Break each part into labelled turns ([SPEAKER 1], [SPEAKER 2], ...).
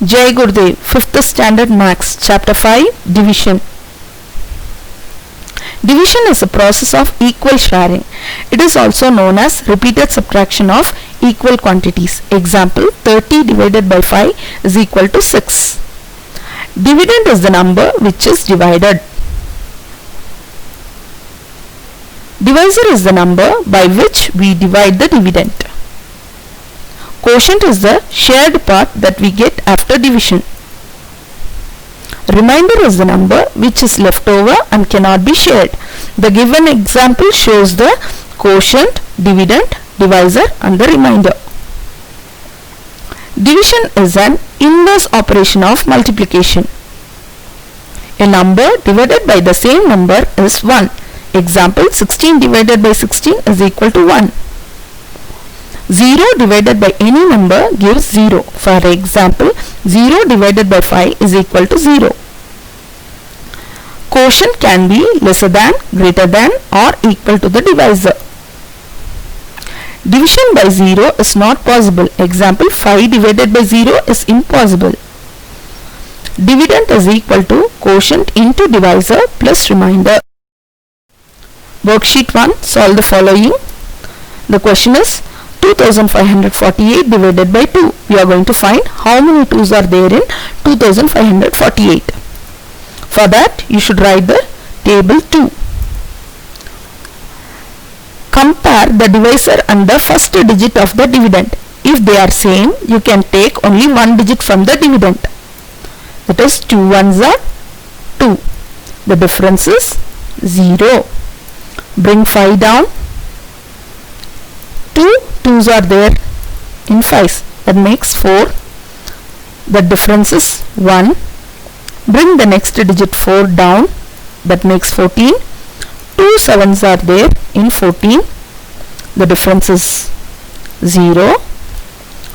[SPEAKER 1] Jai Gurudev, 5th Standard Maths, Chapter 5, Division. Division is a process of equal sharing. It is also known as repeated subtraction of equal quantities. Example, 30 divided by 5 is equal to 6. Dividend is the number which is divided. Divisor is the number by which we divide the dividend. Quotient is the shared part that we get after division. Remainder is the number which is left over and cannot be shared. The given example shows the quotient, dividend, divisor and the remainder. Division is an inverse operation of multiplication. A number divided by the same number is 1. Example, 16 divided by 16 is equal to 1. 0 divided by any number gives 0. For example, 0 divided by 5 is equal to 0. Quotient can be lesser than, greater than or equal to the divisor. Division by 0 is not possible. Example, 5 divided by 0 is impossible. Dividend is equal to quotient into divisor plus remainder. Worksheet 1. Solve the following. The question is 2548 divided by 2. We are going to find how many 2's are there in 2548. For that, you should write the table 2. Compare the divisor and the first digit of the dividend. If they are same, you can take only one digit from the dividend. That is 2 ones are 2. The difference is 0. Bring 5 down. 2 2's are there in 5. That makes 4. The difference is 1. Bring the next digit 4 down. That makes 14. 2 7's are there in 14. The difference is 0.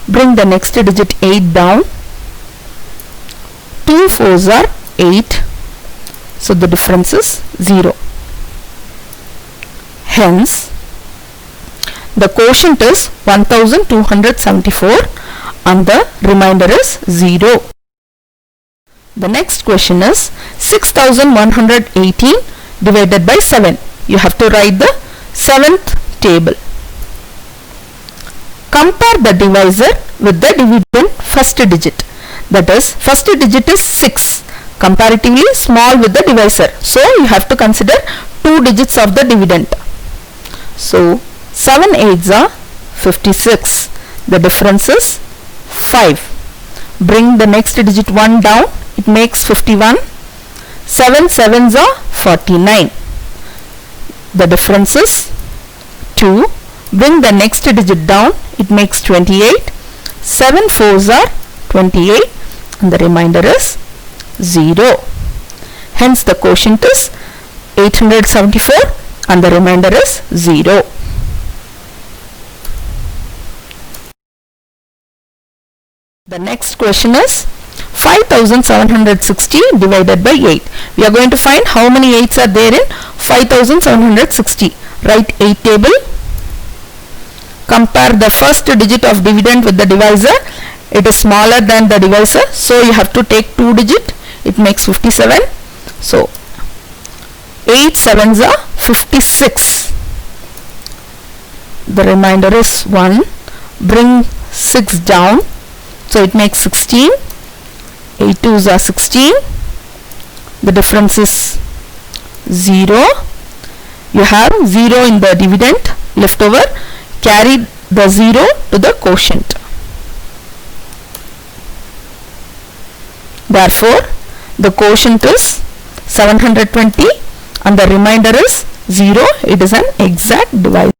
[SPEAKER 1] Bring the next digit 8 down. 2 4's are 8. So the difference is 0. Hence, the quotient is 1274 and the remainder is 0. The next question is 6118 divided by 7. You have to write the 7th table. Compare the divisor with the dividend first digit. That is, first digit is 6. Comparatively small with the divisor. So, you have to consider 2 digits of the dividend. So, 7 8's are 56. The difference is 5. Bring the next digit 1 down. It makes 51. 7 7's are 49. The difference is 2. Bring the next digit down. It makes 28. 7 4's are 28. And the remainder is 0. Hence the quotient is 874 and the remainder is 0. The next question is 5760 divided by 8. We are going to find how many 8's are there in 5760. Write 8 table. Compare the first digit of dividend with the divisor. It is smaller than the divisor. So you have to take 2 digit. It makes 57. So 8 7's are 56. The remainder is 1. Bring 6 down. So it makes 16. 8 2's are 16. The difference is 0. You have 0 in the dividend left over. Carry the 0 to the quotient. Therefore, the quotient is 720 and the remainder is 0. It is an exact divisor.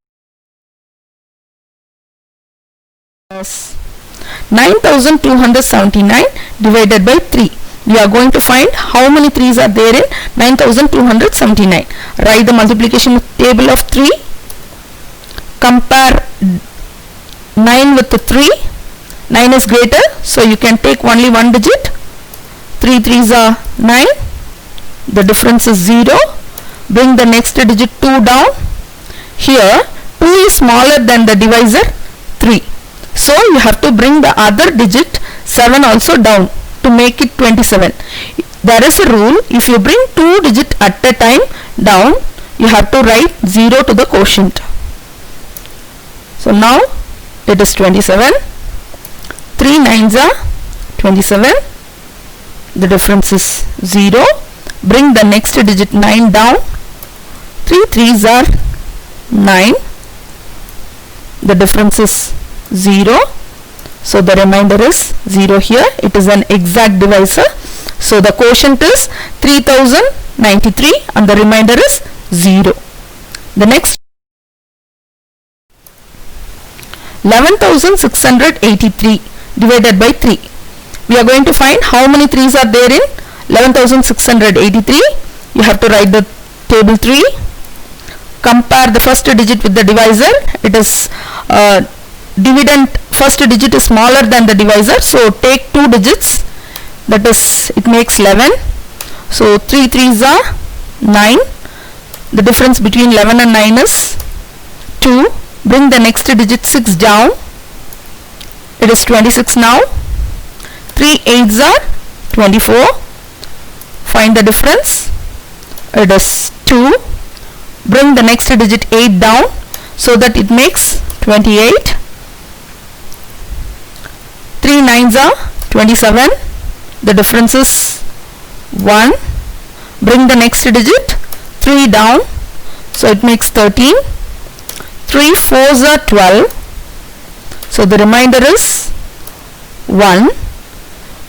[SPEAKER 1] 9279 divided by 3. We are going to find how many 3's are there in 9279. Write the multiplication table of 3. Compare 9 with 3. 9 is greater, so you can take only one digit. 3 3's are 9. The difference is 0. Bring the next digit 2 down. Here 2 is smaller than the divisor 3. So you have to bring the other digit 7 also down to make it 27. There is a rule, if you bring 2 digits at a time down, you have to write 0 to the quotient. So now it is 27. 3 nines are 27. The difference is 0. Bring the next digit 9 down. 3 threes are 9. The difference is 0. So the remainder is 0 here. It is an exact divisor. So the quotient is 3093 and the remainder is 0. The next 11,683 divided by 3. We are going to find how many 3's are there in 11,683. You have to write the table 3. Compare the first digit with the divisor. It is dividend, first digit is smaller than the divisor, so take 2 digits, that is, it makes 11. So 3 threes are 9. The difference between 11 and 9 is 2. Bring the next digit 6 down. It is 26 now. 3 eights are 24. Find the difference. It is 2. Bring the next digit 8 down so that it makes 28. 3 nines are 27. The difference is 1. Bring the next digit 3 down so it makes 13. 3 fours are 12. So the remainder is 1.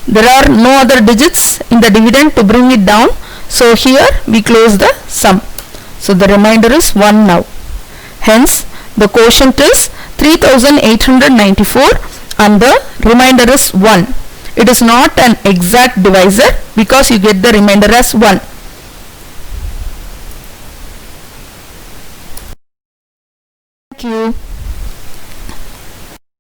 [SPEAKER 1] There are no other digits in the dividend to bring it down, so here we close the sum. So the remainder is 1 now. Hence the quotient is 3894 and the remainder is 1. It is not an exact divisor because you get the remainder as 1. Thank you.